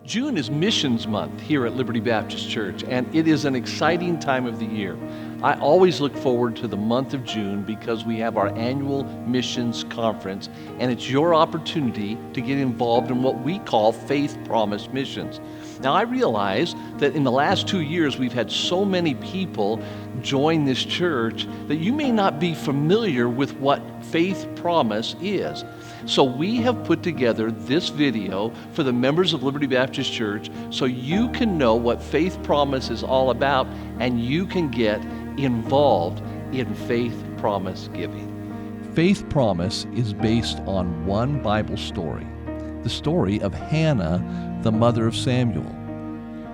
June is Missions Month here at Liberty Baptist Church, and it is an exciting time of the year. I always look forward to the month of June because we have our annual missions conference, and it's your opportunity to get involved in what we call Faith Promise Missions. Now, I realize that in the last 2 years, we've had so many people join this church that you may not be familiar with what Faith Promise is. So we have put together this video for the members of Liberty Baptist Church so you can know what Faith Promise is all about and you can get involved in Faith Promise giving. Faith Promise is based on one Bible story, the story of Hannah, the mother of Samuel.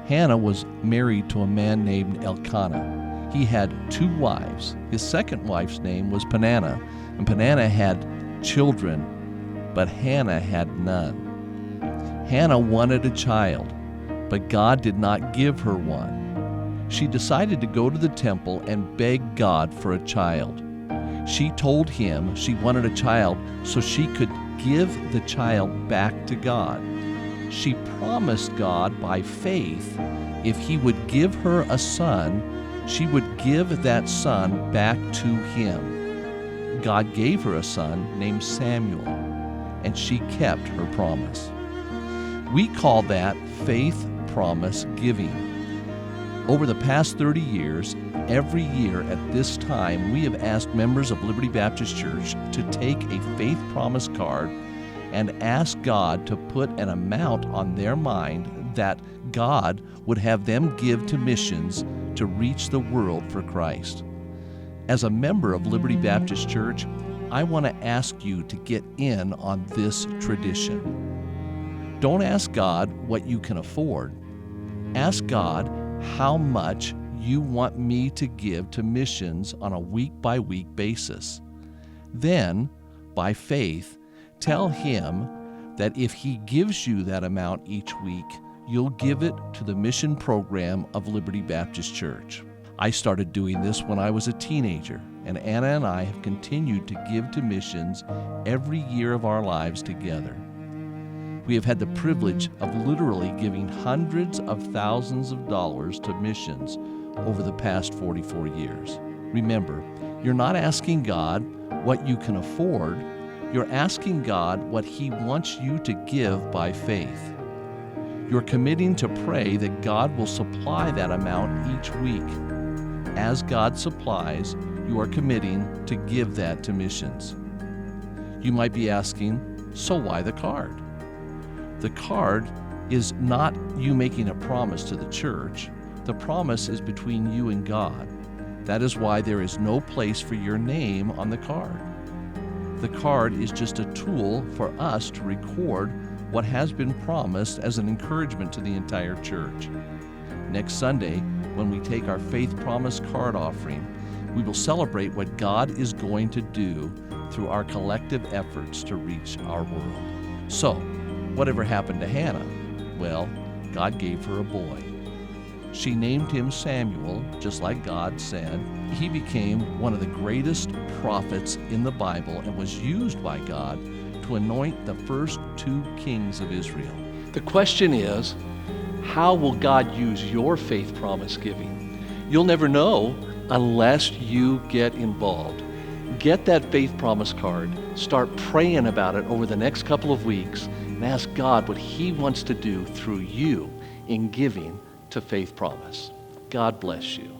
Hannah was married to a man named Elkanah. He had 2 wives. His second wife's name was Peninnah, and Peninnah had children, but Hannah had none. Hannah wanted a child, but God did not give her one. She decided to go to the temple and beg God for a child. She told him she wanted a child so she could give the child back to God. She promised God by faith if he would give her a son, she would give that son back to him. God gave her a son named Samuel, and she kept her promise. We call that Faith Promise Giving. Over the past 30 years, every year at this time, we have asked members of Liberty Baptist Church to take a Faith Promise card and ask God to put an amount on their mind that God would have them give to missions to reach the world for Christ. As a member of Liberty Baptist Church, I want to ask you to get in on this tradition. Don't ask God what you can afford. Ask God how much you want me to give to missions on a week-by-week basis. Then, by faith, tell him that if he gives you that amount each week, you'll give it to the mission program of Liberty Baptist Church. I started doing this when I was a teenager, and Anna and I have continued to give to missions every year of our lives together. We have had the privilege of literally giving hundreds of thousands of dollars to missions over the past 44 years. Remember, you're not asking God what you can afford, you're asking God what he wants you to give by faith. You're committing to pray that God will supply that amount each week. As God supplies, you are committing to give that to missions. You might be asking, so why the card? The card is not you making a promise to the church. The promise is between you and God. That is why there is no place for your name on the card. The card is just a tool for us to record what has been promised as an encouragement to the entire church. Next Sunday, when we take our Faith Promise card offering, we will celebrate what God is going to do through our collective efforts to reach our world. So, whatever happened to Hannah? Well, God gave her a boy. She named him Samuel, just like God said. He became one of the greatest prophets in the Bible and was used by God to anoint the first 2 kings of Israel. The question is, how will God use your faith promise giving? You'll never know unless you get involved. Get that faith promise card, start praying about it over the next couple of weeks, and ask God what he wants to do through you in giving to Faith Promise. God bless you.